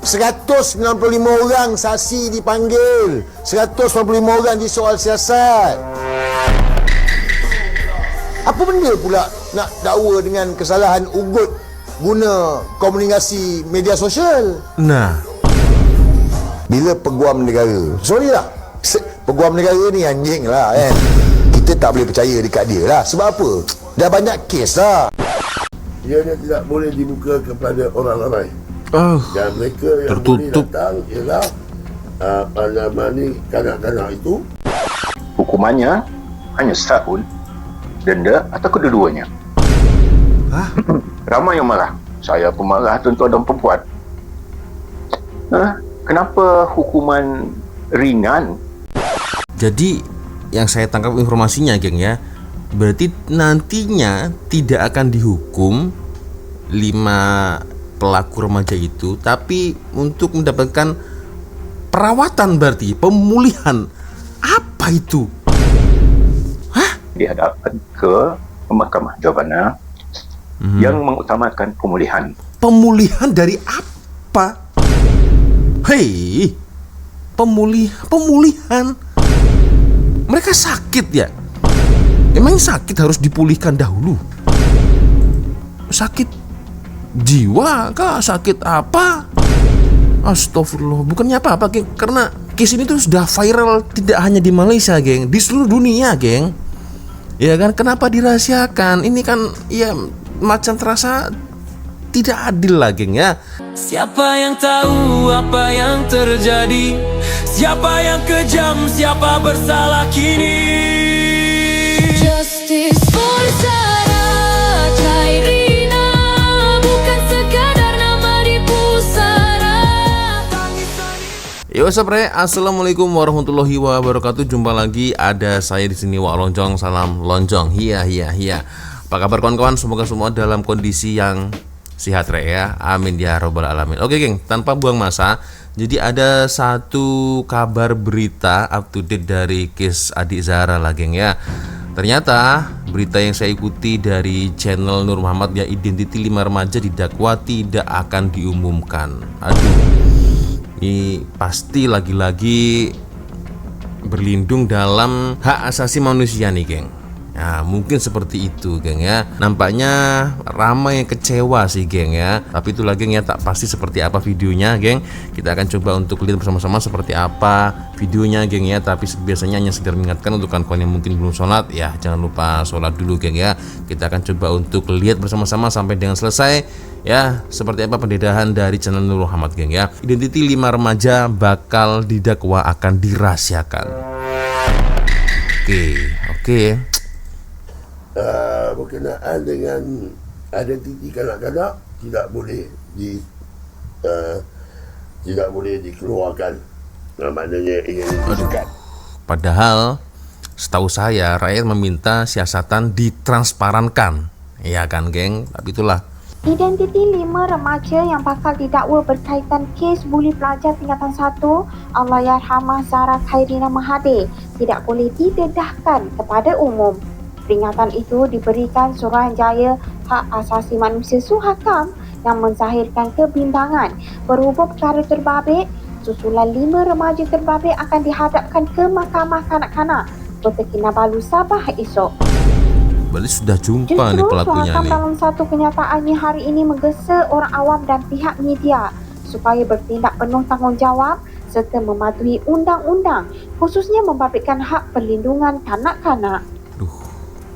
195 orang saksi dipanggil, 195 orang di soal siasat. Apa benda pula nak dakwa dengan kesalahan ugut guna komunikasi media sosial? Nah, bila peguam negara, sorry lah, peguam negara ni anjing lah kan. Kita tak boleh percaya dekat dia lah. Sebab apa? Dah banyak kes lah. Ianya tidak boleh dibuka kepada orang ramai. Dan mereka yang tertutup. boleh datang ialah kanak-kanak itu. Hukumannya hanya setahun, denda atau kedua-duanya. Ramai yang marah. Saya pun marah, tuan-tuan dan perempuan. Kenapa hukuman ringan? Jadi yang saya tangkap informasinya, geng ya, berarti nantinya tidak akan dihukum 5 pelaku remaja itu, tapi untuk mendapatkan perawatan, berarti pemulihan. Apa itu? Dihadapkan ke Mahkamah Jabana yang mengutamakan pemulihan. Pemulihan dari apa? Hei, pemulihan. Mereka sakit ya? Emang sakit harus dipulihkan dahulu? Sakit jiwa kah? Sakit apa? Astagfirullah. Bukannya apa-apa, geng. Karena case ini tuh sudah viral tidak hanya di Malaysia, geng, di seluruh dunia, geng. Ya kan, kenapa dirahasiakan? Ini kan ya macam terasa tidak adil lah, geng ya. Siapa yang tahu apa yang terjadi? Siapa yang kejam? Siapa bersalah kini? Justice for Sarah Khairina, bukan sekadar nama di pusara. Yo sabre, assalamualaikum warahmatullahi wabarakatuh. Jumpa lagi, ada saya di sini, Wak Lonjong. Salam lonjong. Hiya. Apa kabar kawan-kawan? Semoga semua dalam kondisi yang sehat ya. Amin ya robbal alamin. Oke geng, tanpa buang masa, jadi ada satu kabar berita up to date dari case adik Zahra lah geng ya. Ternyata berita yang saya ikuti dari channel Nur Muhammad ya, identiti 5 remaja didakwa tidak akan diumumkan. Aduh, ini pasti lagi-lagi berlindung dalam hak asasi manusia nih geng. Nah, mungkin seperti itu geng ya. Nampaknya ramai yang kecewa sih geng ya. Tapi itulah geng ya, tak pasti seperti apa videonya geng. Kita akan coba untuk lihat bersama-sama seperti apa videonya geng ya. Tapi biasanya hanya sekedar mengingatkan untuk kawan-kawan yang mungkin belum sholat, ya jangan lupa sholat dulu geng ya. Kita akan coba untuk lihat bersama-sama sampai dengan selesai ya, seperti apa pendedahan dari channel Nur Muhammad geng ya. Identiti 5 remaja bakal didakwa akan dirahasiakan. Oke. Berkenaan dengan identiti kanak-kanak tidak boleh dikeluarkan. Maknanya ingin disikat. Padahal setahu saya rakyat meminta siasatan ditransparankan, ya kan geng? Tapi itulah. Identiti 5 remaja yang bakal didakwa berkaitan kes buli pelajar tingkatan 1 Allahyarhamah Zahra Khairina Mahathir tidak boleh didedahkan kepada umum. Peringatan itu diberikan Suruhanjaya Hak Asasi Manusia Suhakam yang menzahirkan kebimbangan berhubung perkara terbabit. Susulan 5 remaja terbabit akan dihadapkan ke Mahkamah Kanak-kanak Kota Kinabalu Sabah esok. Berarti sudah jumpa nih pelakunya Suhakam nih. dalam satu kenyataannya hari ini menggesa orang awam dan pihak media supaya bertindak penuh tanggungjawab serta mematuhi undang-undang, khususnya membabitkan hak perlindungan kanak-kanak.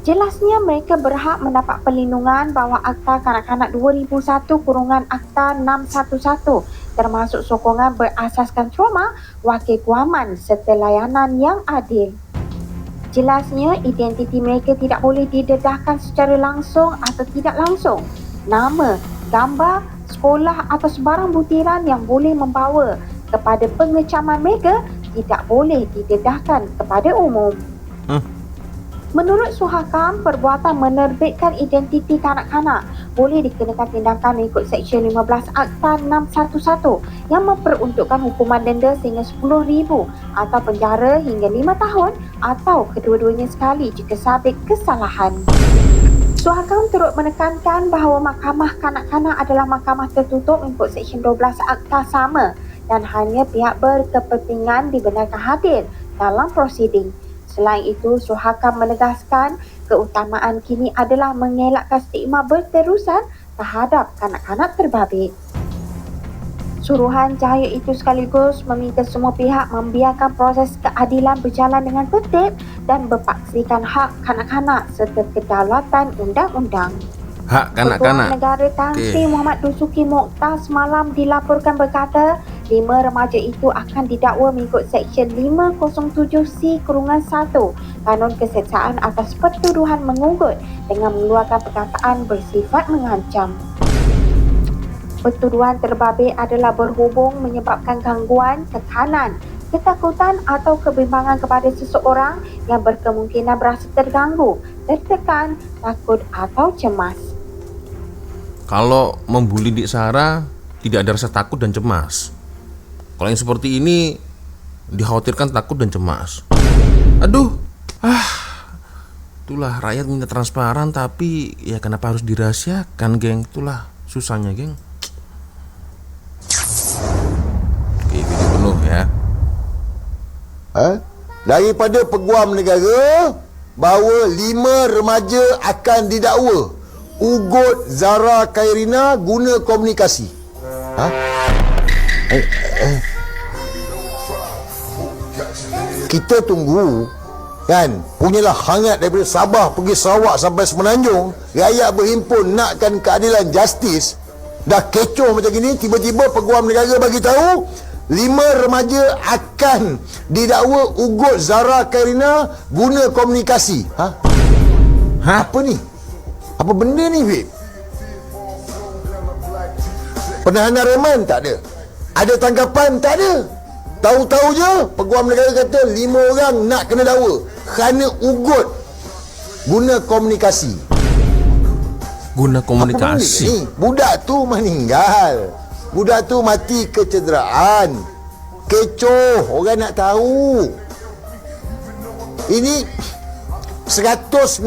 Jelasnya mereka berhak mendapat perlindungan bawah Akta Kanak-kanak 2001 kurungan Akta 611 termasuk sokongan berasaskan trauma, wakil guaman serta layanan yang adil. Jelasnya identiti mereka tidak boleh didedahkan secara langsung atau tidak langsung. Nama, gambar, sekolah atau sebarang butiran yang boleh membawa kepada pengecaman mereka tidak boleh didedahkan kepada umum. Menurut Suhakam, perbuatan menerbitkan identiti kanak-kanak boleh dikenakan tindakan mengikut Seksyen 15 Akta 611 yang memperuntukkan hukuman denda sehingga RM10,000 atau penjara hingga 5 tahun atau kedua-duanya sekali jika sabit kesalahan. Suhakam turut menekankan bahawa Mahkamah Kanak-Kanak adalah mahkamah tertutup mengikut Seksyen 12 Akta Sama dan hanya pihak berkepentingan dibenarkan hadir dalam prosiding. Selain itu, Suhakam menegaskan keutamaan kini adalah mengelakkan stigma berterusan terhadap kanak-kanak terbabit. Suruhan Cahaya itu sekaligus meminta semua pihak membiarkan proses keadilan berjalan dengan tertib dan berpaksikan hak kanak-kanak serta kedaulatan undang-undang. Hak Ketua kanak-kanak. Negara Tan Sri Muhammad Dusuki Mokhtar semalam dilaporkan berkata 5 remaja itu akan didakwa mengikut Seksyen 507C-1 Kanun Keseksaan atas pertuduhan mengugut dengan mengeluarkan perkataan bersifat mengancam. Pertuduhan terbabit adalah berhubung menyebabkan gangguan, tekanan, ketakutan atau kebimbangan kepada seseorang yang berkemungkinan berasa terganggu, tertekan, takut atau cemas. Kalau membuli Dik Sarah tidak ada rasa takut dan cemas. Kalau yang seperti ini dikhawatirkan takut dan cemas. Aduh, itulah rakyat minta transparan tapi ya kenapa harus dirahasiakan, geng? Itulah susahnya, geng. Oke, video penuh ya. Daripada Peguam Negara bahawa 5 remaja akan didakwa ugut Zara Khairina guna komunikasi. Kita tunggu kan, punyalah hangat daripada Sabah pergi Sarawak sampai Semenanjung, rakyat berhimpun nakkan keadilan, justice. Dah kecoh macam gini, tiba-tiba Peguam Negara bagi tahu 5 remaja akan didakwa ugut Zara Khairina guna komunikasi. Apa ni? Apa benda ni, Fik? Penahanan reman tak ada. Ada tangkapan tak ada. Tahu-tahu je Peguam Negara kata 5 orang nak kena dakwa kerana ugut guna komunikasi. Guna Apa komunikasi. benda ni? Budak tu meninggal. Budak tu mati kecederaan. Kecoh, orang nak tahu. Ini 195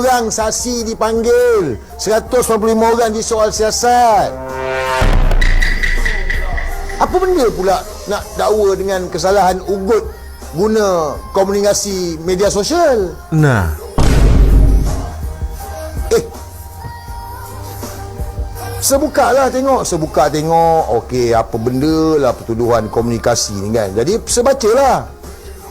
orang saksi dipanggil, 195 orang disoal siasat. Apa benda pula nak dakwa dengan kesalahan ugut guna komunikasi media sosial? Nah, Sebuka tengok. Okey, apa benda lah pertuduhan komunikasi ni kan. Jadi sebacalah.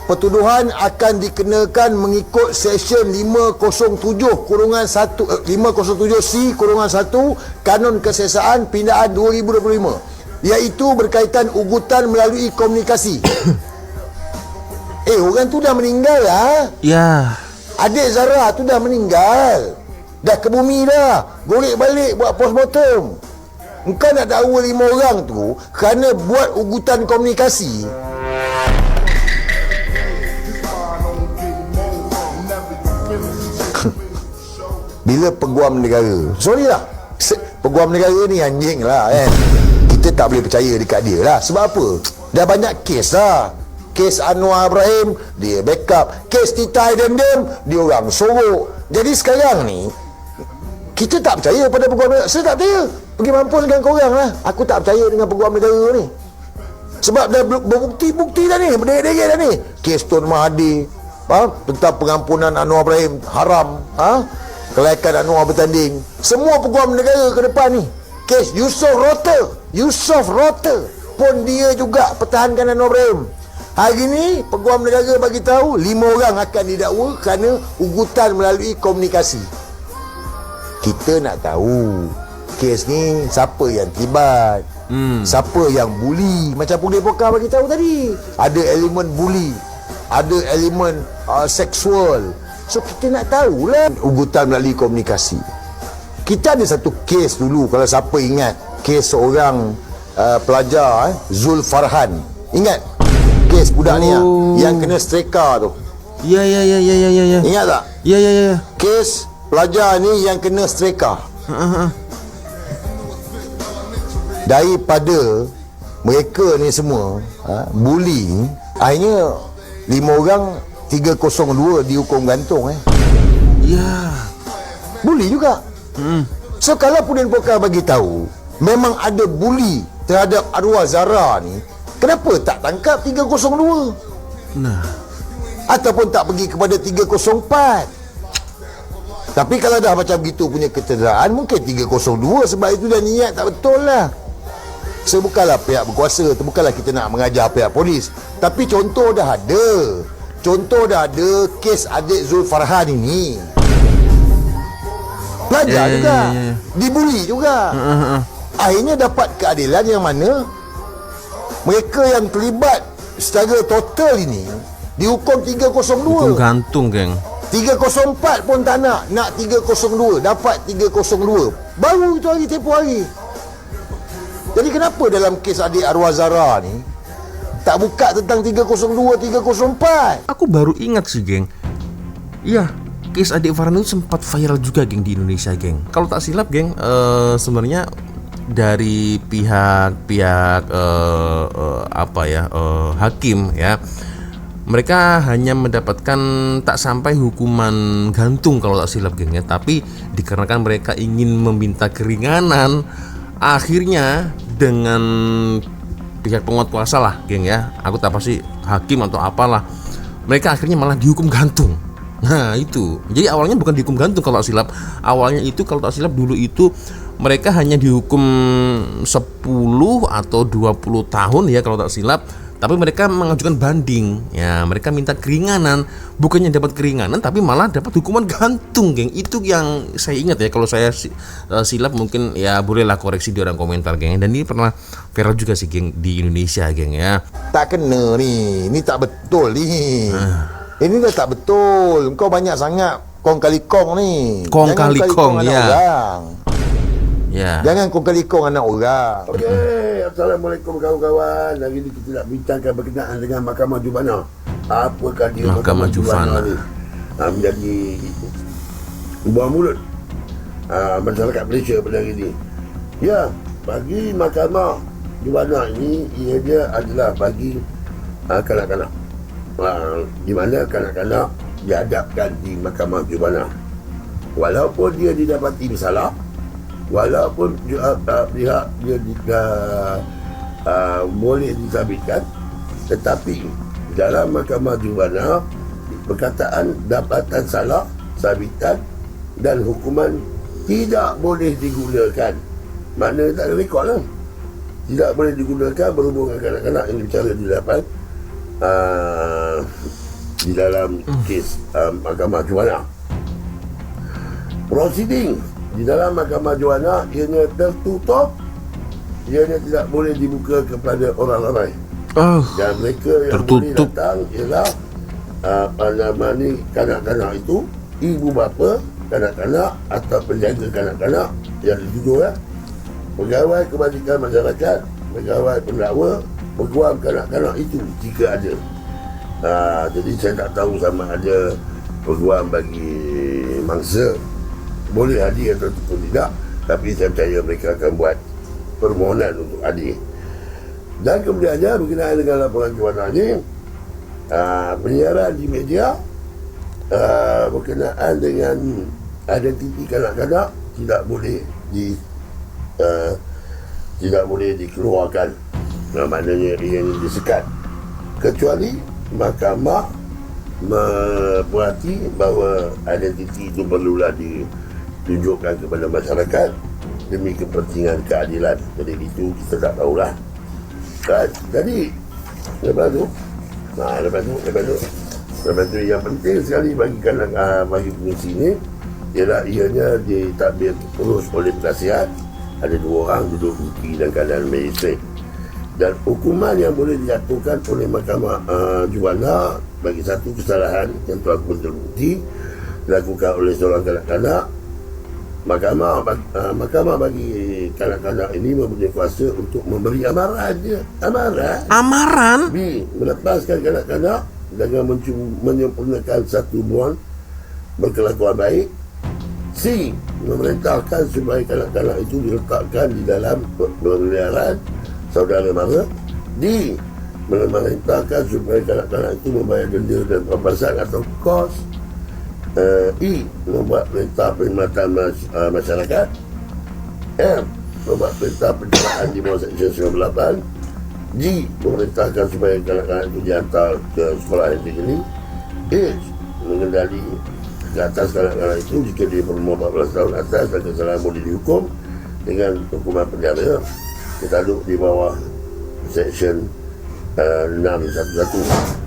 Pertuduhan akan dikenakan mengikut Seksyen 507C-1 Kanun Keseksaan Pindaan 2025, iaitu berkaitan ugutan melalui komunikasi. Orang tu dah meninggal lah. ya. Adik Zara tu dah meninggal. Dah ke bumi dah. Golek balik buat postmortem. Engkau nak dakwa 5 orang tu kerana buat ugutan komunikasi. Bila Peguam Negara, sorry lah, Peguam Negara ni anjing lah kan. Kita tak boleh percaya dekat dia lah. Sebab apa? Dah banyak kes lah. Kes Anwar Ibrahim, dia backup. Kes Tita Aidendem, dia orang sorok. Jadi sekarang ni kita tak percaya pada Peguam Negara. Saya tak percaya. Pergi mampus dengan korang lah. Aku tak percaya dengan Peguam Negara ni. Sebab dah berbukti-bukti dah ni, berderet-deret dah ni. Kes Tun Mahathir, tentang pengampunan Anwar Ibrahim haram, kelaikan Anwar bertanding. Semua Peguam Negara ke depan ni. Kes Yusof Rota pun dia juga pertahankan Anwar Ibrahim. Hari ni Peguam Negara bagi tahu 5 orang akan didakwa kerana ugutan melalui komunikasi. Kita nak tahu kes ni siapa yang terlibat, siapa yang bully. Macam Pulih Pokar bagi tahu tadi, ada elemen bully, ada elemen seksual. So kita nak tahulah ugutan melalui komunikasi. Kita ada satu kes dulu, kalau siapa ingat, kes seorang pelajar Zul Farhan. Ingat kes budak ni yang kena streka tu? Ya. Ingat tak? Ya. Kes pelajar ni yang kena streka. Daripada mereka ni semua bully, akhirnya 5 orang 302 dihukum gantung. Ya. Buli juga. So kalau Pudian Pokal bagi tahu memang ada buli terhadap arwah Zara ni, kenapa tak tangkap 302? Nah, Ataupun tak pergi kepada 304? Tapi kalau dah macam gitu punya ketederaan, mungkin 302, sebab itu dah niat tak betul lah. So bukanlah pihak berkuasa, bukanlah kita nak mengajar pihak polis, tapi contoh dah ada. Contoh dah ada kes adik Zul Farhan ini. Pelajar juga, dibuli juga. Akhirnya dapat keadilan yang mana mereka yang terlibat secara total ini dihukum 302. hukum gantung, geng. 304 pun tak nak 302, dapat 302. Baru itu hari, tempoh hari. Jadi kenapa dalam kes adik arwah Zara ni tak buka tentang 302, 304? Aku baru ingat sih, geng. Iya, kes adik Farhan itu sempat viral juga, geng, di Indonesia, geng. Kalau tak silap, geng, sebenarnya dari pihak hakim ya, mereka hanya mendapatkan tak sampai hukuman gantung kalau tak silap, geng, ya. Tapi dikarenakan mereka ingin meminta keringanan, akhirnya dengan pihak penguat kuasa lah, geng, ya, aku tak pasti hakim atau apalah, mereka akhirnya malah dihukum gantung. Nah itu, jadi awalnya bukan dihukum gantung kalau tak silap. Awalnya itu kalau tak silap dulu itu mereka hanya dihukum 10 atau 20 tahun ya kalau tak silap. Tapi mereka mengajukan banding. Ya, mereka minta keringanan. Bukannya dapat keringanan, tapi malah dapat hukuman gantung, geng. Itu yang saya ingat ya. Kalau saya silap mungkin ya bolehlah koreksi di orang komentar, geng. Dan ini pernah viral juga sih, geng, di Indonesia, geng, ya. Tak kena ni. Ni tak betul ni. Ini dah tak betul. Kau banyak sangat kong kali kong ni. Kong kali kong, ya. Orang. Ya. Jangan kong kali kong anak orang. Okey, Assalamualaikum kawan-kawan. Hari ini kita nak bincangkan berkenaan dengan Mahkamah Jubana. Apakah dia Mahkamah Jubana ni? Menjadi buah mulut masyarakat Malaysia pada hari ini. Ya, bagi Mahkamah Jubana ini, ia adalah bagi kanak-kanak. Di mana kanak-kanak dihadapkan di Mahkamah Jubana. Walaupun dia didapati bersalah, walaupun pihak dia boleh disabitkan, tetapi dalam Mahkamah Jubana perkataan dapatan salah, sabitan dan hukuman tidak boleh digunakan. Maknanya tak ada rekod lah. Tidak boleh digunakan berhubung dengan kanak-kanak yang bicara di dalam kes Mahkamah Jubana. Proceeding di dalam Mahkamah Jubana ianya tertutup, ianya tidak boleh dibuka kepada orang ramai. Dan mereka yang boleh datang ialah kanak-kanak itu, ibu bapa kanak-kanak atau penjaga kanak-kanak yang dituduh, pegawai kebajikan masyarakat, pegawai pendakwa, peguam kanak-kanak itu jika ada. Jadi saya tak tahu sama ada peguam bagi mangsa boleh hadir atau tidak, tapi saya percaya mereka akan buat permohonan untuk hadir. Dan kemudiannya berkenaan dengan laporan Jubana ini, penyiaran di media berkenaan dengan identiti kanak-kanak tidak boleh dikeluarkan. Maknanya ia disekat, kecuali mahkamah memperhati bahawa identiti itu perlulah ditunjukkan kepada masyarakat demi kepentingan keadilan. Jadi itu kita tak tahulah kan. Jadi lepas tu yang penting sekali bagi fungsi ini ialah ianya ditadbir terus oleh penasihat. Ada 2 orang duduk bukti dan keadaan magistrate. Dan hukuman yang boleh dijatuhkan oleh Mahkamah Jubana bagi satu kesalahan yang telah terbukti dilakukan oleh seorang kanak-kanak, Mahkamah bagi kanak-kanak ini mempunyai kuasa untuk memberi amaran je. Amaran? B. Melepaskan kanak-kanak dengan menyempurnakan satu hubungan berkelakuan baik. C. Memerintahkan supaya kanak-kanak itu diletakkan di dalam pemeliharaan saudara mara. D. Memerintahkan supaya kanak-kanak itu membayar denda dan pampasan atau kos I. Membuat perintah perkhidmatan masyarakat. M. Membuat perintah pencegahan di bawah Seksyen 98. G. Memerintahkan supaya kanak-kanak itu dihantar ke sekolah yang tinggi. H. Mengendali ke atas kanak-kanak itu jika dia berumur 14 tahun atas dan kesalahan boleh dihukum dengan hukuman penjara. Kita duduk di bawah Seksyen 611.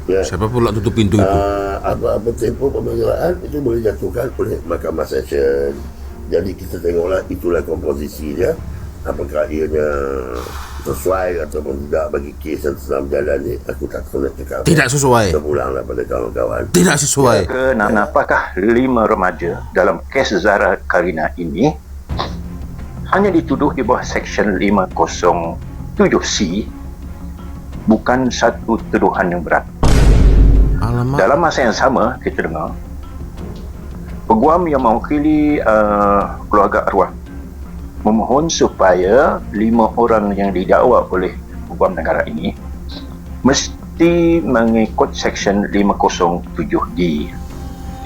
Ya. Siapa pula tutup pintu itu? Apa-apa tempoh pemeriksaan itu boleh jatuhkan oleh Mahkamah Seksyen. Jadi kita tengoklah itulah komposisinya, apakah ianya sesuai ataupun tidak bagi kes yang sedang berjalan ni. Aku tak tahu nak cakap. Tidak sesuai. Kita pulanglah pada kawan-kawan. Tidak sesuai. Kenapakah 5 remaja dalam kes Zara Karina ini hanya dituduh di bawah Seksyen 507C, bukan satu tuduhan yang berat? Alamak. Dalam masa yang sama, kita dengar peguam yang mewakili keluarga arwah memohon supaya 5 orang yang didakwa oleh peguam negara ini mesti mengikut Seksyen 507D.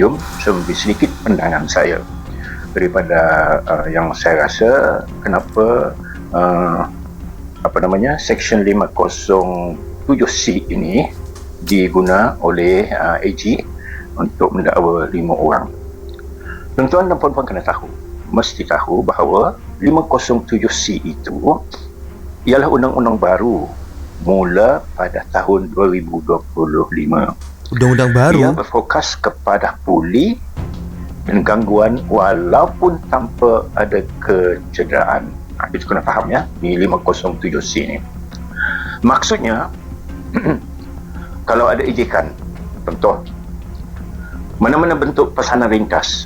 Jom seberi sedikit pandangan saya daripada yang saya rasa kenapa Seksyen 507C ini diguna oleh AG untuk mendakwa 5 orang. Tuan-tuan dan puan-puan mesti tahu bahawa 507C itu ialah undang-undang baru mula pada tahun 2025. Undang-undang baru. Ia berfokus kepada puli dan gangguan walaupun tanpa ada kecederaan. Itu kena faham ya, di 507C ni. Maksudnya kalau ada ejekan, contoh mana-mana bentuk pesanan ringkas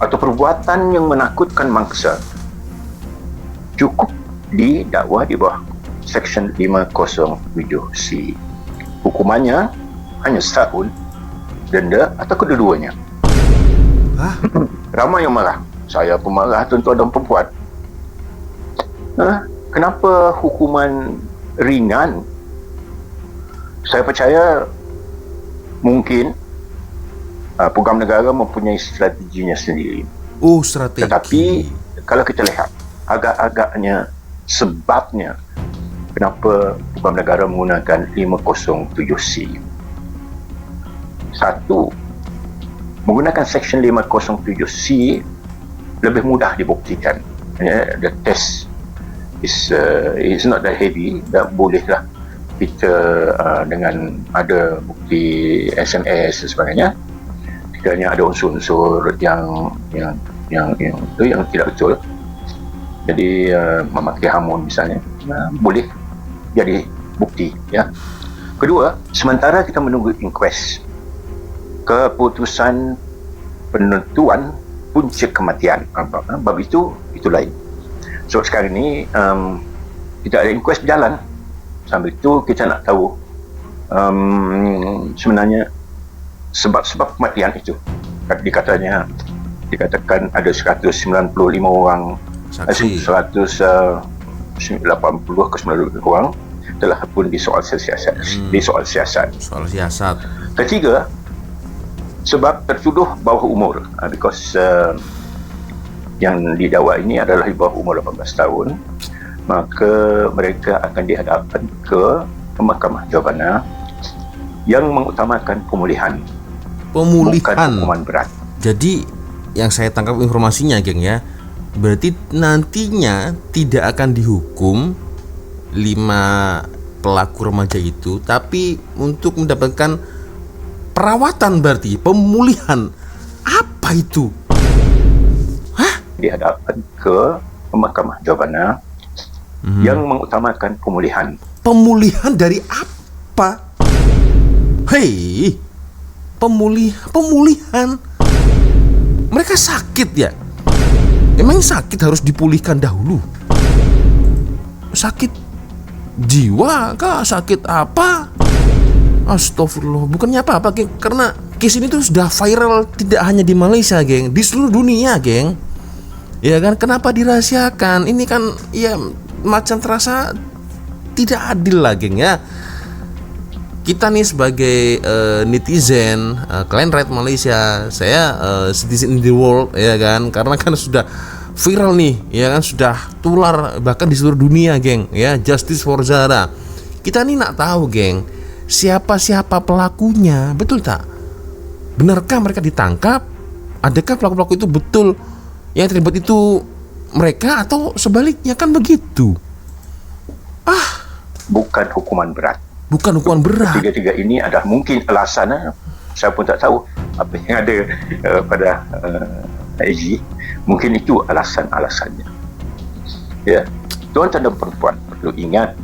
atau perbuatan yang menakutkan mangsa, cukup didakwa di bawah Seksyen 507C. Hukumannya hanya setahun, denda atau kedua-duanya. Ramai yang marah. Saya pun marah, tuan-tuan dan perempuan. Kenapa hukuman ringan? Saya percaya mungkin program negara mempunyai strateginya sendiri. Oh, strategi. Tetapi kalau kita lihat agak-agaknya sebabnya kenapa program negara menggunakan 507C. Satu, menggunakan Seksyen 507C lebih mudah dibuktikan. The test is not that heavy. Dan bolehlah kita dengan ada bukti SMS dan sebagainya, sekiranya ada unsur-unsur yang tidak betul, jadi memakai hamun misalnya, boleh jadi bukti ya. Kedua, sementara kita menunggu inquest, keputusan penentuan punca kematian, bab itu lain. So sekarang ini tidak ada inquest berjalan. Sambil itu kita nak tahu sebenarnya sebab-sebab kematian itu. Dikatakan ada 195 orang Saksi. 180 ke 90 orang telah pun disoal siasat. Soal siasat. Ketiga, sebab tertuduh bawah umur, because yang didakwa ini adalah di bawah umur 18 tahun, maka mereka akan dihadapkan ke Mahkamah Jabana yang mengutamakan pemulihan. Bukan hukuman berat. Jadi yang saya tangkap informasinya, geng ya, berarti nantinya tidak akan dihukum 5 pelaku remaja itu, tapi untuk mendapatkan perawatan, berarti pemulihan. Apa itu? Dihadapkan ke Mahkamah Jabana yang mengutamakan pemulihan. Pemulihan dari apa? Hei, pemulihan. Mereka sakit ya? Emang sakit harus dipulihkan dahulu? Sakit jiwa kah? Sakit apa? Astagfirullah. Bukannya apa-apa, geng. Karena case ini tuh sudah viral tidak hanya di Malaysia, geng, di seluruh dunia, geng. Ya kan? Kenapa dirahasiakan? Ini kan ya macam terasa tidak adil lah, geng ya. kita nih sebagai netizen, kalian rakyat Malaysia, saya citizen in the world ya kan, karena kan sudah viral nih ya kan, sudah tular bahkan di seluruh dunia, geng ya, justice for Zara. Kita nih nak tahu, geng, siapa pelakunya, betul tak? Benarkah mereka ditangkap? Adakah pelaku-pelaku itu betul yang terlibat itu mereka, atau sebaliknya, kan begitu? Bukan hukuman berat. Bukan hukuman berat. Tiga-tiga ini adalah mungkin alasannya, saya pun tak tahu apa yang ada pada AG. Mungkin itu alasannya. Ya, tuan-tuan dan puan-puan perlu ingat,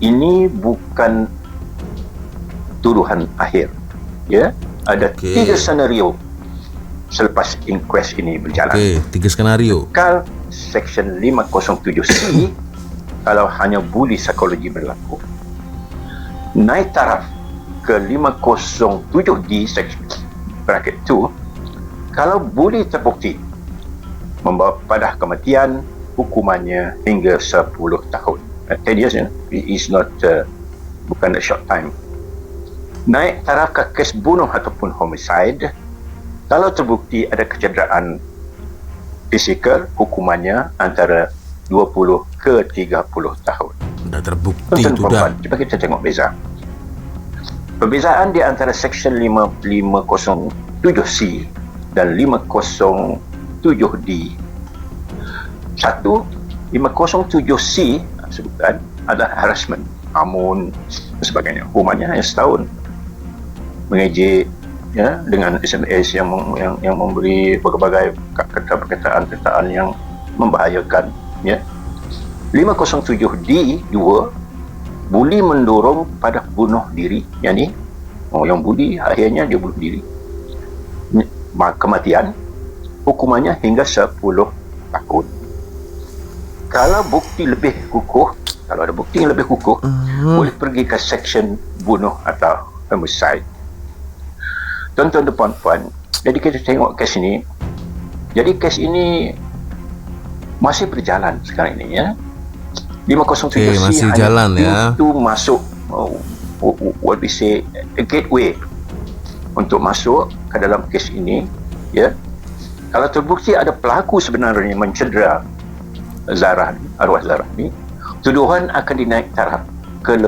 ini bukan tuduhan akhir. Ya, ada 3 senario selepas inquest ini berjalan. 3 skenario. Kalau Section 507C, kalau hanya buli psikologi berlaku, naik taraf ke 507D bracket 2 kalau buli terbukti membawa pada kematian, hukumannya hingga 10 tahun. 10 years, it is not bukan a short time. Naik taraf ke kes bunuh ataupun homicide, kalau terbukti ada kecederaan fizikal, hukumannya antara 20 ke 30 tahun. Sudah terbukti itu dah. Cuba kita tengok beza. Perbezaan di antara Section 507C dan 507D. 507C sebutan adalah harassment, amun dan sebagainya. Hukumannya hanya setahun. Mengejek ya, dengan SMS yang memberi berbagai perkataan yang membahayakan ya. 507D 2 buli mendorong pada bunuh diri, yang buli akhirnya dia bunuh diri, kematian, hukumannya hingga 10 tahun. Kalau bukti lebih kukuh, kalau ada bukti yang lebih kukuh, boleh pergi ke section bunuh atau homicide. Tuan-tuan dan puan-puan, jadi kita tengok kes ini. Jadi kes ini masih berjalan sekarang ini ya. 507C masih jalan ya. Itu masuk what we say a gateway untuk masuk ke dalam kes ini ya. Kalau terbukti ada pelaku sebenarnya mencedera arwah Zara ni, tuduhan akan dinaik taraf ke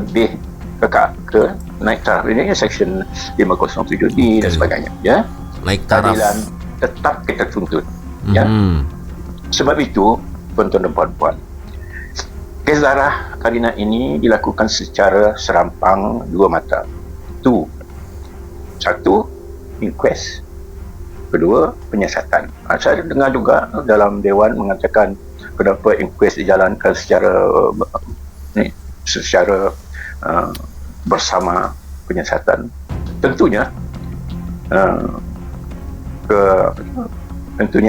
naik taraf ini section 507D dan sebagainya ya. Naik taraf. Keadilan tetap kita tuntut ya. Sebab itu tuan-tuan dan puan-puan, kes Zara Karina ini dilakukan secara serampang 2 mata. Satu, inquest. Kedua, penyiasatan. Saya dengar juga dalam Dewan mengatakan kenapa inquest dijalankan secara bersama penyiasatan. Tentunya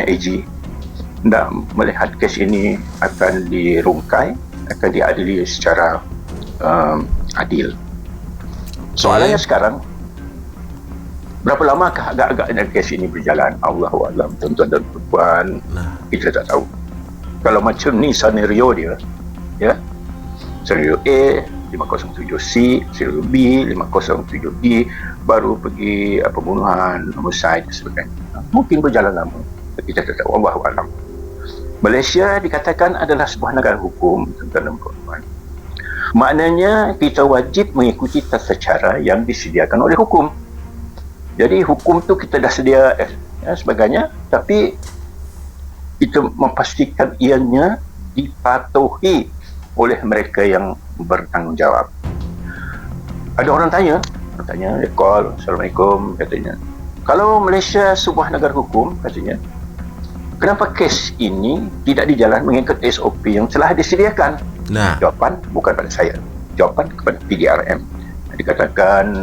AG hendak melihat kes ini akan dirungkai, akan diadili secara adil. Soalannya sekarang, berapa lamakah agak-agaknya kes ini berjalan? Allahu a'lam, tuan-tuan dan puan, kita tak tahu. Kalau macam ni senario dia, ya, senario A 507C, senario B 507D, baru pergi pembunuhan, homicide dan sebagainya. Mungkin berjalan lama, kita tak tahu. Allahu a'lam. Malaysia dikatakan adalah sebuah negara hukum, tuan-tuan dan puan. Maknanya kita wajib mengikuti tata cara yang disediakan oleh hukum. Jadi hukum tu kita dah sedia sebagainya, tapi kita memastikan ianya dipatuhi oleh mereka yang bertanggungjawab. Ada orang tanya, dia call, Assalamualaikum, katanya, kalau Malaysia sebuah negara hukum, katanya, kenapa kes ini tidak dijalan mengikut SOP yang telah disediakan? Jawapan bukan pada saya, jawapan kepada PDRM. Dikatakan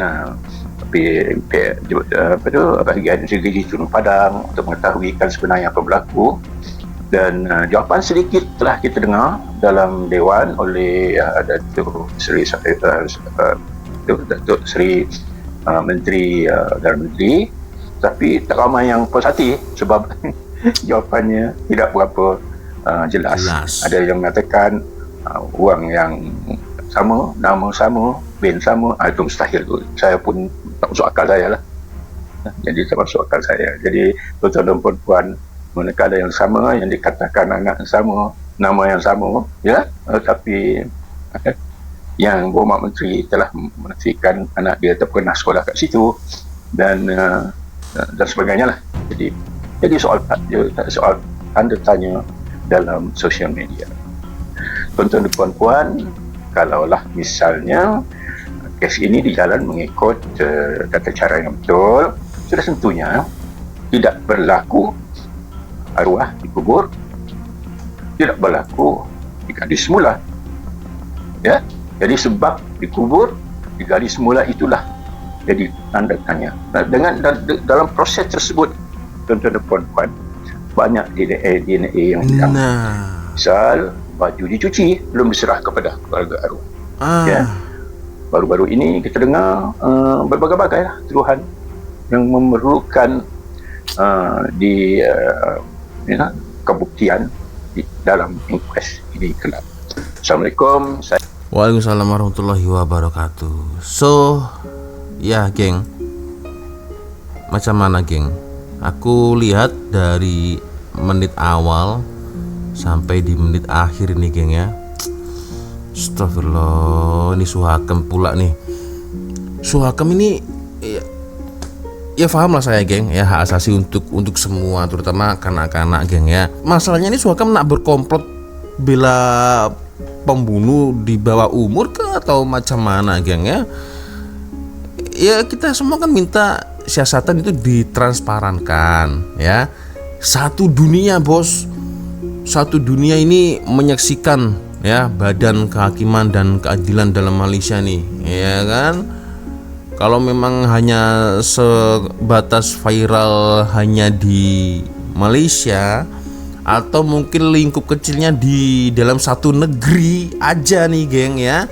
bahagian Negeri Gunung Padang untuk mengetahui kan sebenarnya apa berlaku, dan jawapan sedikit telah kita dengar dalam Dewan oleh Datuk Seri Menteri Dalam Negeri, tapi tak ramai yang puas hati sebab jawapannya tidak berapa jelas. Ada yang mengatakan wang yang sama, nama sama, band sama, itu mustahil tu. Saya pun tak masuk akal saya lah. Jadi tak masuk akal saya. Jadi tuan-tuan dan puan-puan, manakala yang sama, yang dikatakan anak yang sama, nama yang sama, ya, tapi yang Berhormat Menteri telah menafikan anak dia tak pernah sekolah kat situ dan sebagainya lah. Jadi soal tanda tanya dalam sosial media. Tuan-tuan dan puan-puan, kalaulah misalnya kes ini dijalan mengikut tata cara yang betul, sudah tentunya tidak berlaku arwah dikubur, tidak berlaku digali semula, ya. Jadi sebab dikubur digali semula itulah jadi tanda tanya. Dalam proses tersebut, tuan-tuan dan puan-puan, banyak DNA yang hilang. Misal baju dicuci belum diserah kepada keluarga arwah. Ya. Baru-baru ini kita dengar berbagai-bagai lah tuduhan yang memerlukan kebuktian di dalam inquest ini kelak. Assalamualaikum. Waalaikumsalam warahmatullahi wabarakatuh. So, ya geng, macam mana geng? Aku lihat dari menit awal sampai di menit akhir ini geng ya. Astagfirullah, ini Suhakem pula nih. Suhakem ini ya paham lah saya geng ya, hak asasi untuk semua, terutama kanak-kanak geng ya. Masalahnya ini Suhakem nak berkomplot bela pembunuh di bawah umur ke atau macam mana geng ya. Ya kita semua kan minta siasatan itu ditransparankan ya. Satu dunia bos, satu dunia ini menyaksikan ya Badan Kehakiman dan Keadilan dalam Malaysia nih, ya kan. Kalau memang hanya sebatas viral hanya di Malaysia atau mungkin lingkup kecilnya di dalam satu negeri aja nih geng ya,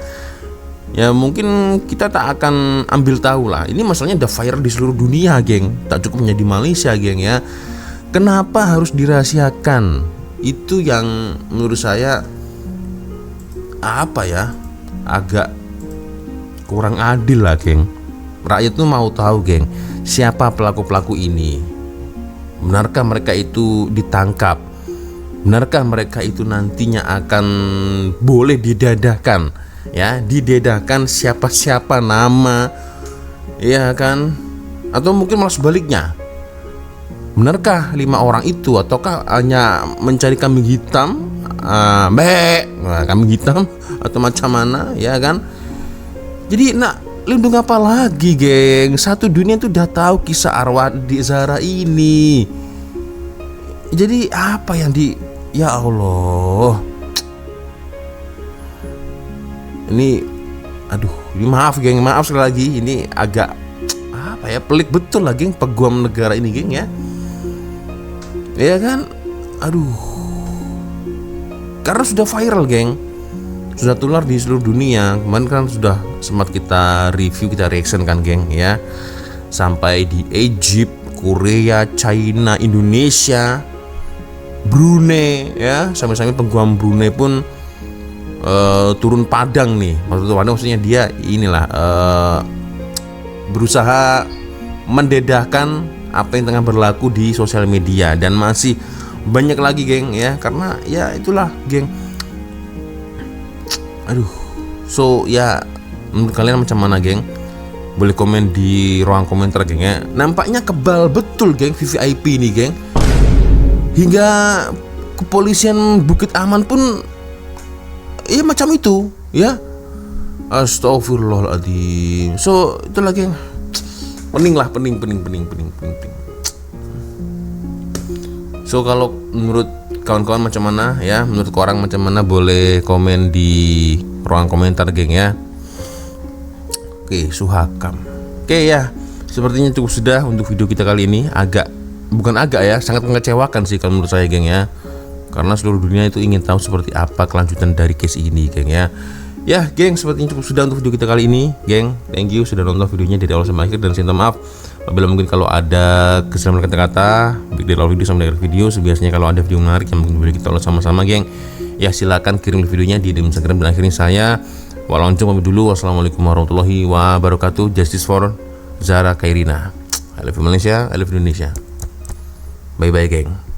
ya mungkin kita tak akan ambil tahu lah. Ini masalahnya udah viral di seluruh dunia geng, tak cukup hanya di Malaysia geng ya. Kenapa harus dirahasiakan? Itu yang menurut saya apa ya, agak kurang adil lah geng. Rakyat tuh mau tahu geng, siapa pelaku-pelaku ini. Benarkah mereka itu ditangkap? Benarkah mereka itu nantinya akan boleh didedahkan? Ya, didedahkan siapa-siapa nama, ya kan? Atau mungkin malah sebaliknya. Benarkah 5 orang itu ataukah hanya mencari kambing hitam? Kambing hitam atau macam mana, ya kan? Jadi nak lindung apa lagi geng? Satu dunia tuh udah tahu kisah arwah di Zahra ini. Jadi apa yang ya Allah, ini ini maaf geng, maaf sekali lagi, ini agak apa ya, pelik betul lah geng, peguam negara ini geng ya. Ya kan, karena sudah viral geng, sudah tular di seluruh dunia. Kemarin kan sudah sempat kita review, kita reaction kan geng ya, sampai di Egypt, Korea, China, Indonesia, Brunei ya, sampai-sampai peguam Brunei pun turun padang nih. Maksudnya dia inilah berusaha mendedahkan apa yang tengah berlaku di sosial media, dan masih banyak lagi geng ya, karena ya itulah geng. So ya menurut kalian macam mana geng? Boleh komen di ruang komentar geng ya. Nampaknya kebal betul geng VVIP ini geng. Hingga kepolisian Bukit Aman pun ya macam itu ya. Astagfirullahaladzim. So itulah geng. Pening. So kalau menurut kawan-kawan macam mana ya, menurut korang macam mana, boleh komen di ruang komentar geng ya. Oke, Suhakam. Oke ya, sepertinya cukup sudah untuk video kita kali ini. Sangat mengecewakan sih kalau menurut saya geng ya, karena seluruh dunia itu ingin tahu seperti apa kelanjutan dari case ini geng ya. Ya geng, sepertinya cukup sudah untuk video kita kali ini geng. Thank you sudah nonton videonya dari awal sampai akhir, dan saya minta maaf apabila mungkin kalau ada kesalahan kata-kata baik dari awal video sampai akhir video. Biasanya kalau ada video menarik yang mungkin boleh kita ulas sama-sama geng, ya silakan kirim videonya di Instagram, dan akhirnya saya Wak Loncong pamit dulu. Wassalamualaikum warahmatullahi wabarakatuh. Justice for Zahra Khairina. I love Malaysia, I love Indonesia. Bye bye geng.